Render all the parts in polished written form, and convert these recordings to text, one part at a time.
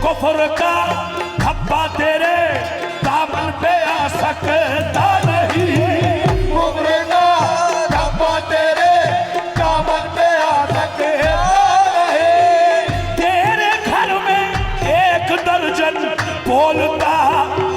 कुफ्र का खब्बा तेरे दामन पे आ सकता नहीं। कुफ्र का खब्बा तेरे दामन पे आ सकता नहीं। तेरे घर में एक दर्जन बोलता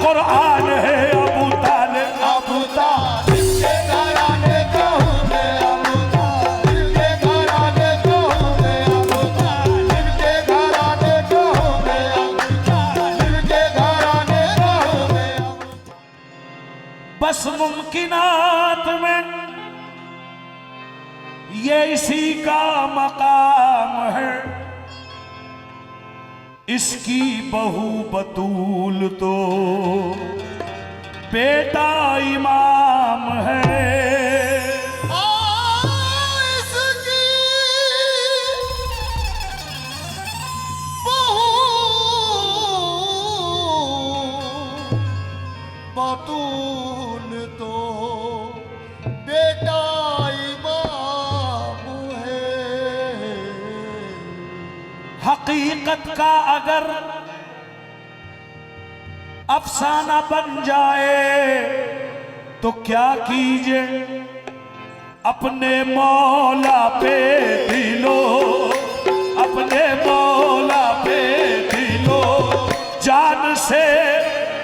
कुरान है अबू तालिब। अबू तालिब के घराने का हूँ मैं, अबू तालिब के घराने का हूँ मैं, अबू तालिब के घराने का हूँ मैं, अबू तालिब के घराने का हूँ मैं। बस मुमकिनात में ये इसी का मकाम है। इसकी बहू बतूल तो बेटा इमाम है। इसकी बहू बतूल तो बेटा इमाम है। हकीकत का अगर अफसाना बन जाए तो क्या कीजिए, अपने मौला पे दिलो, अपने मौला पे दिलो, जान से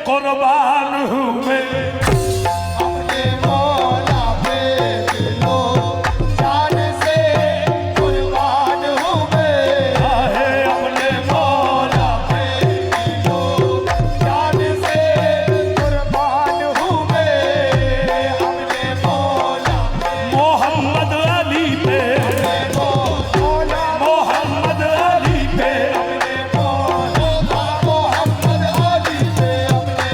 कुर्बान हूँ मैं। अपने मौला पे दिलो, जान से कुर्बान हूँ मैं। आहे अपने मौला पे दिलो, जान से कुर्बान हूँ मैं। अपने मौला मोहम्मद अली पे, मौला मोहम्मद अली पे, अपने मौला मोहम्मद अली पे, अपने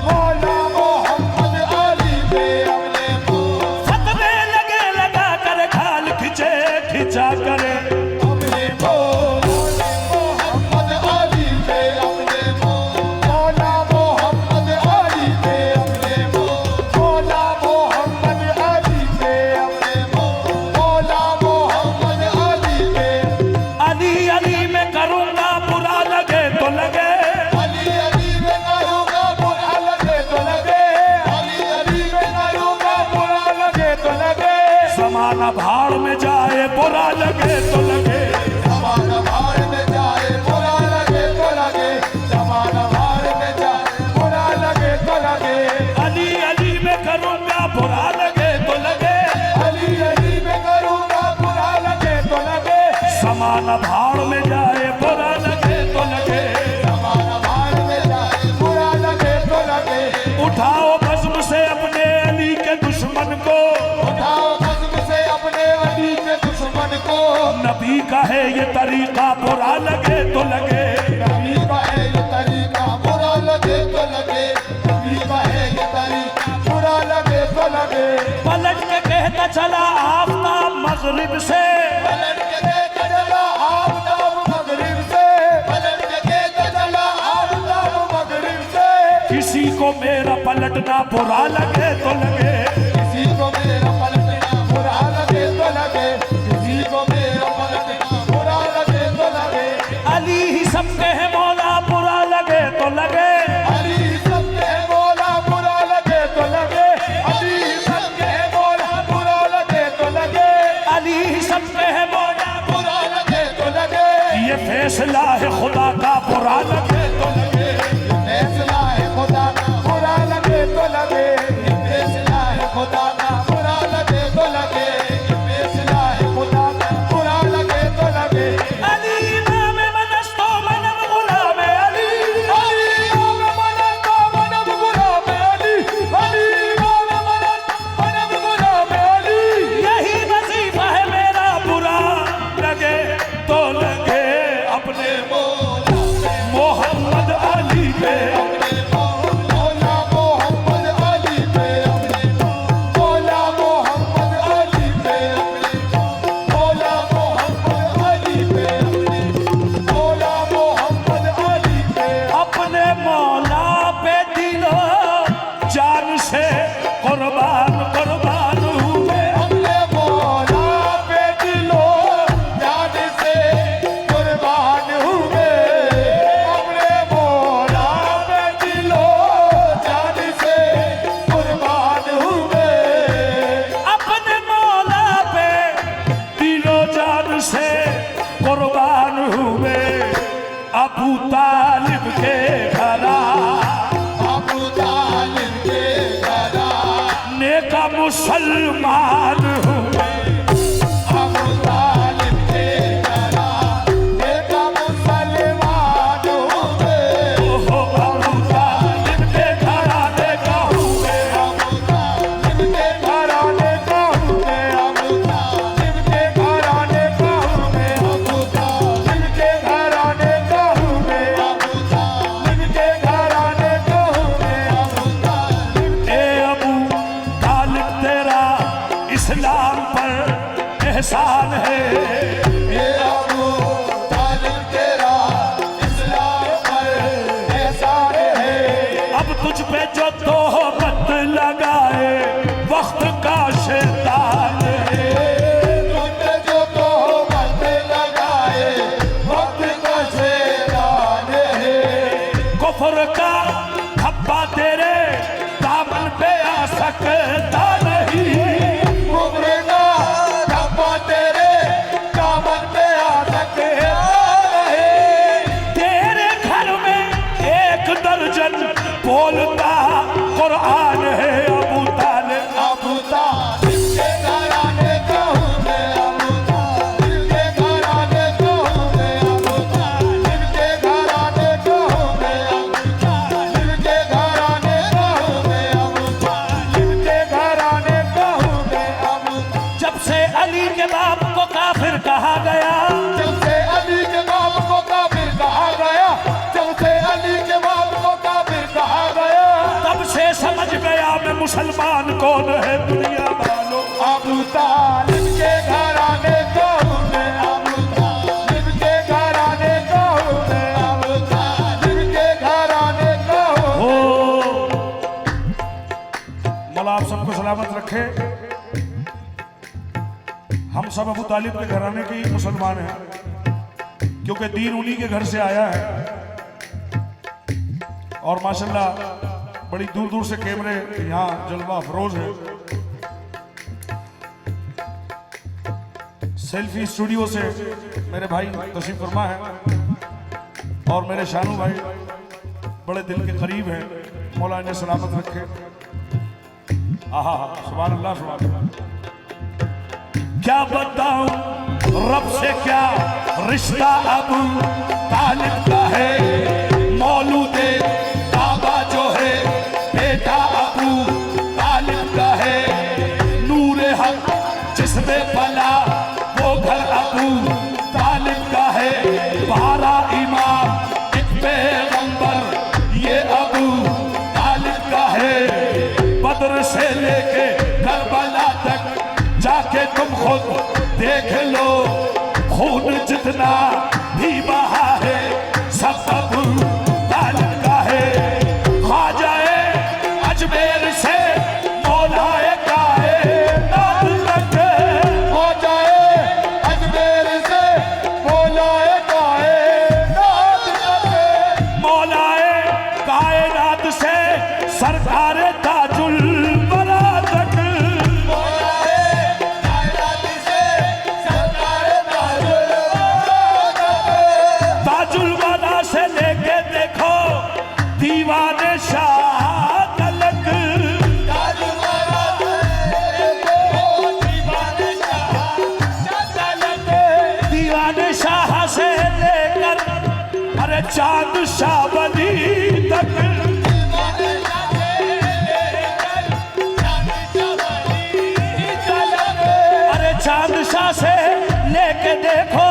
मौला मोहम्मद अली पे, अपने फतवे लगे लगा कर खाल खिंचे खिंचा करे। अपने मौला मोहम्मद अली पे, अपने मौला मोहम्मद अली पे, अपने मौला मोहम्मद अली पे, अपने मौला मोहम्मद अली पे। अली अली में करूंगा बुरा लगे तो लगे, अली अली में करूँगा बुरा लगे तो लगे, अली अली में करूँगा बुरा लगे तो लगे। समाना भाड़ में जाए बुरा लगे तो लगे। ज़माना भाड़ में जाए बुरा लगे तो लगे, ज़माना भाड़ में जाए बुरा लगे तो लगे। अली अली में करूंगा बुरा लगे तो लगे। अली अली में करूँगा बुरा लगे तो लगे, समाना भाड़ में जाए बुरा लगे तो लगे। ज़माना भाड़ में जाए बुरा लगे तो लगे। उठाओ बज़्म से अपने अली के दुश्मन को, उठाओ बज़्म से अपने अली के दुश्मन को। नबी का है ये तरीका बुरा लगे तो लगे। नबी का है ये तरीका बुरा लगे तो लगे, नबी का है ये तरीका बुरा लगे तो लगे। पलट के कहता चला आफताब मगरिब से, पलट के कहता चला आफ़ताब मगरिब से, पलट के कहता चला आफ़ताब मगरिब से। किसी को मेरा पलटना बुरा लगे तो लगे। किसी को मेरा पलटना बुरा लगे तो लगे, किसी को मेरा पलटना बुरा लगे तो लगे। अली ही सबके है मौला बुरा लगे तो लगे। अली सबके है मौला बुरा लगे तो लगे, अली सबके है मौला बुरा लगे तो लगे। अली ही सबके है मौला, बुरा लगे तो लगे, ये फैसला है खुदा का बुरा लगे तो लगे। फैसला है खुदा का बुरा लगे तो लगे, फैसला है खुदा का बुरा लगे तो लगे, फैसला है खुदा का बुरा लगे तो लगे। अली नाम मनस्तो मनम गुलाम अली, अली नाम मनतो मनम गुलाम अली, अली नाम मनतो मनम गुलाम अली। यही वजीफा है मेरा बुरा लगे तो लगे। अपने मौला अबू तालिब के घरा अबू तालिब के घरा नेका मुसलमान हुए अबू तालिब के घरा नेका मुसलमान हुए ओहो अबू तालिब के घरा नेका हुए अबू तालिब के घरा नेका हुए अबू तालिब के घरा नेका हुए अबू तालिब के घरा नेका हुए अबू तालिब के घरा नेका हुए अबू तालिब ए अबू तालिब तेरा इस्लाम पर एहसान है ये अबू तालिब तेरा इस्लाम पर एहसान है अब तुझ पे जो तोहमत लगाए वक्त का शैतान है तुझे जो तोहमत लगाए वक्त का शैतान है कुफ्र का धब्बा तेरे दामन पे आ सकता नहीं कुफ्र का धब्बा तेरे दामन पे आ सकता नहीं तेरे घर में एक दर्जन बोलता कुरान है अबू तालिब अबू तालिब के घराने का हूँ मैं अबू तालिब के घराने का हूँ मैं अबू तालिब के घराने का हूँ मैं अबू तालिब के घराने का हूँ मैं अबू तालिब के घराने का हूँ मैं अबू जब से अली के बाप को काफिर कहा गया जब से अली के बाप को काफिर कहा गया जब से अली के बाप को काफिर कहा गया तब से समझ गया मैं मुसलमान कौन है दुनिया वालों अबू तालिब के घराने का हूँ मैं अबू तालिब के घराने का हूँ मैं अबू तालिब के घराने का हूँ हो मौला आप सबको सलामत रखे हम सब अबू तालिब के घराने के ही मुसलमान हैं क्योंकि दीन उन्हीं के घर से आया है और माशाल्लाह बड़ी दूर दूर से कैमरे यहाँ जलवा अफरोज है सेल्फी स्टूडियो से मेरे भाई तशरीफ फरमा है और मेरे शानू भाई बड़े दिल के करीब हैं मौला इन्हें सलामत रखे आहा सुभान अल्लाह सुभान अल्लाह क्या बताऊं रब से क्या रिश्ता अबू तालिब का है मौलूदे काबा जो है बेटा अबू तालिब का है नूरे हक जिसमें पला वो घर अबू तालिब का है 12 इमाम एक पैगंबर ये अबू तालिब का है बद्र से लेके करबला तक जाके तुम खुद देख लो खून जितना भी बहा है सब अबू तालिब का है ख्वाजाए अजमेर से मौलाए कायनात तक हो जाए अजमेर से बोलाए कायनात तक मौलाए कायनात से सरकार ताजुल बरा तक बोलाए कायनात से सरकार ताजुल बरा से लेके देखो दीवाने शाह तलक दीवाने शाह से लेकर अरे चांद शाह वली तक अरे चांद शाह से लेके देखो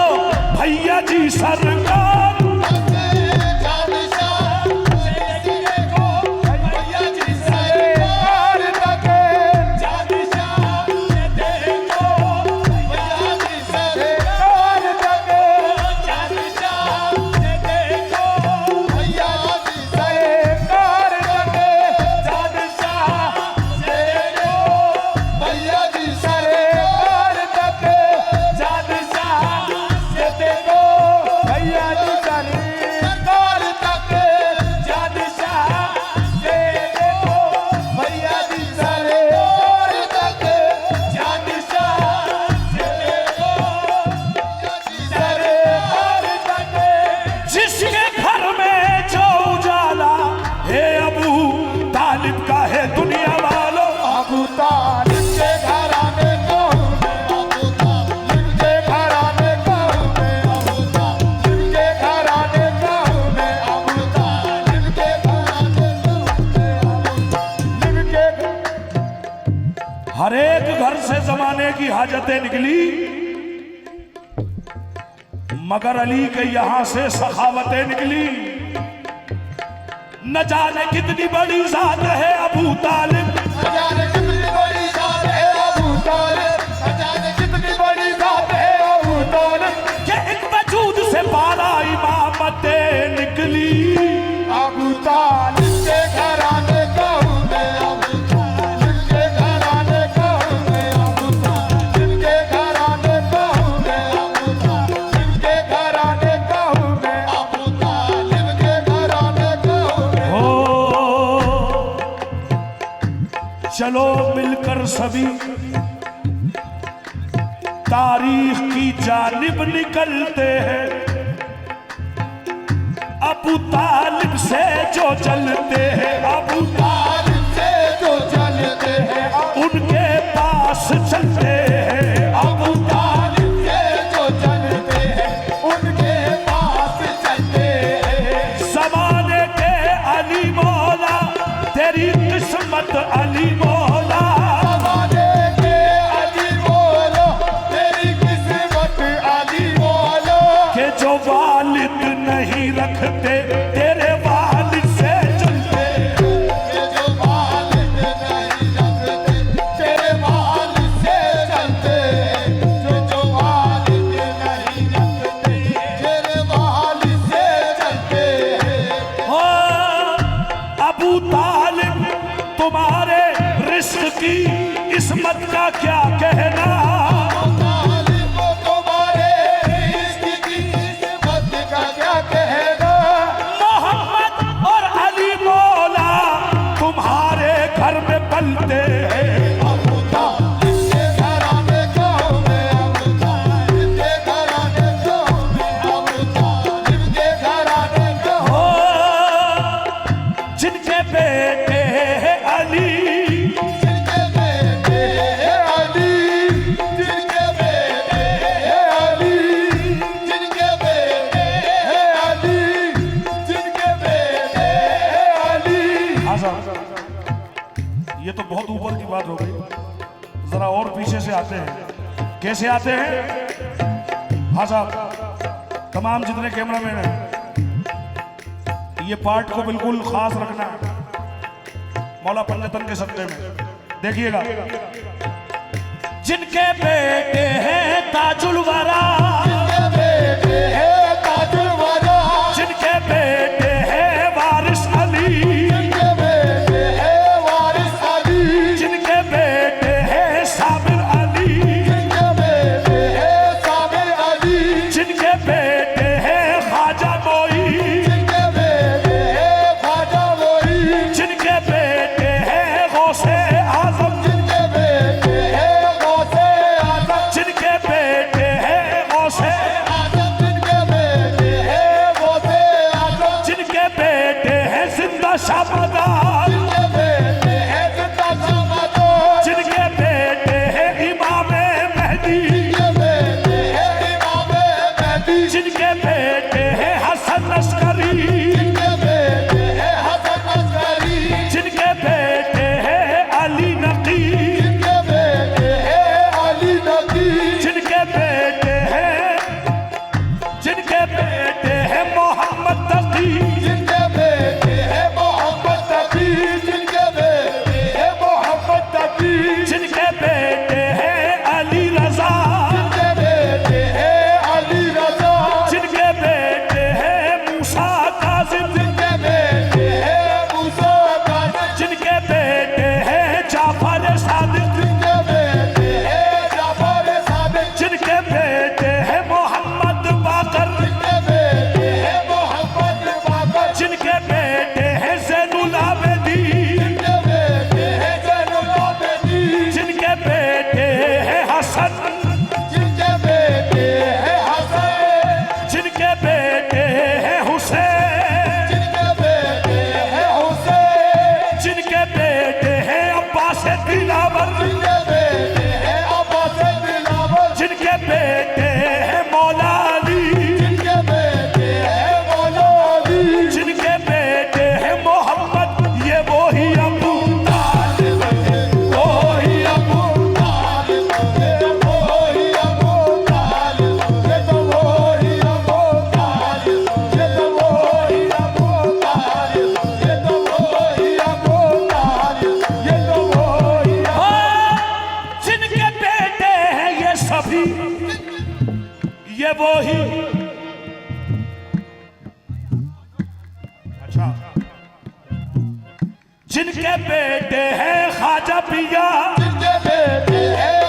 भैया जी सरकार से जमाने की हाजतें निकली, मगर अली के यहां से सखावतें निकली। न जाने कितनी बड़ी जात है अबू तालिब, न जाने कितनी बड़ी जात है अबू तालिब, न जाने कितनी बड़ी जात है अबू तालिब, कि एक वजूद से बारह इमामतें निकली। अबू तालिब के घराने का हूँ मैं, अबू तालिब के घराने का हूँ मैं, अबू तालिब के घराने का हूँ मैं, अबू तालिब के घराने का हूँ मैं, अबू तालिब के घराने का हूँ मैं। हो चलो मिलकर सभी तारीख की जानिब निकलते हैं, अबू तालिब से जो चलते हैं, अबू तालिब से जो चलते हैं, उनके पास चलते हैं, अबू तालिब से जो चलते हैं, उनके पास चलते हैं। जमाने के अली मौला, तेरी किस्मत अली मौला, ज़माने के अली बोलो, तेरी किस्मत अली बोलो, के जो वालिद नहीं रखते तेरे वालिद से चलते। ये जो वालिद नहीं रखते, तेरे वालिद से चलते, जो वालिद नहीं रखते, तेरे वालिद से चलते। हो अबू तालिब तुम्हारे रिस्क की इसमत का क्या कहना, तालिब को तुम्हारे रिज़्क़ की किस्मत का क्या कहना, मोहम्मद और अली मौला तुम्हारे घर में पलते हैं। अबू तालिब के घराने का हूँ मैं, अबू तालिब के घराने का हूँ मैं, अबू तालिब के घराने का हूँ। हो जिनके बेटे हैं अली, जिनके बेटे हैं अली, जिनके बेटे हैं अली, जिनके बेटे हैं अली, जिनके बेटे हैं अली। हाँ साहब, ये तो बहुत ऊपर की बात हो गई, जरा और पीछे से आते हैं। कैसे आते हैं? हाँ साहब, तमाम जितने कैमरामैन हैं ये पार्ट को बिल्कुल खास रखना है, मौला पंजतन के सत्ते में देखिएगा। जिनके बेटे हैं ताजुल वरा, जिनके बेटे हैं ताजुल वरा, जिनके बेटे हैं वारिस अली, जिनके बेटे हैं वारिस अली, जिनके बेटे हैं साबिर अली, जिनके बेटे हैं साबिर अली, जिनके बेटे हैं ख्वाजा मोई, जिनके बेटे हैं ख्वाजा मोई, जिनके बेटे हैं गौसे आजम, जिनके बेटे हैं गौसे आजम, जिनके बेटे हैं गौसे, आजम, जिनके बेटे हैं गौसे आजम, जिनके बेटे हैं जिंदा शाहबाद, जिनके बेटे हैं जिंदा शाहबाद, जिनके बेटे हैं इमाम मेहदी, जिनके बेटे हैं इमाम मेहदी, जिनके बेटे हैं हसन अस्करी, जिनके बेटे हैं हसन अस्करी, जिनके बेटे हैं अली नकी, जिनके बेटे हैं अली नकी, जिनके बेटे हैं मोहम्मद तकी, जिनके बेटे हैं मोहम्मद तकी, जिनके बेटे हैं मोहम्मद तकी, जिनके बेटे हैं अली रजा, जिनके बेटे हैं अली रजा, जिनके बेटे हैं मूसा काजिम, जिनके बेटे हैं मूसा काज़िम, जिनके बेटे हैं जाफर सादिक, जिनके बेटे हैं जाफर सादिक, जिनके बेटे हैं मोहम्मद बाकर, जिनके बेटे हैं मोहम्मद बाकर, जिनके बेटे हैं ज़ैनुल आबिदीन, जिनके बेटे हैं ज़ैनुल आबिदीन, जिनके बेटे हैं हसन, जिनके बेटे हैं हसन, जिनके बेटे हैं हुसैन, वो ही अच्छा जिनके बेटे हैं ख्वाजा पिया जिनके बेटे हैं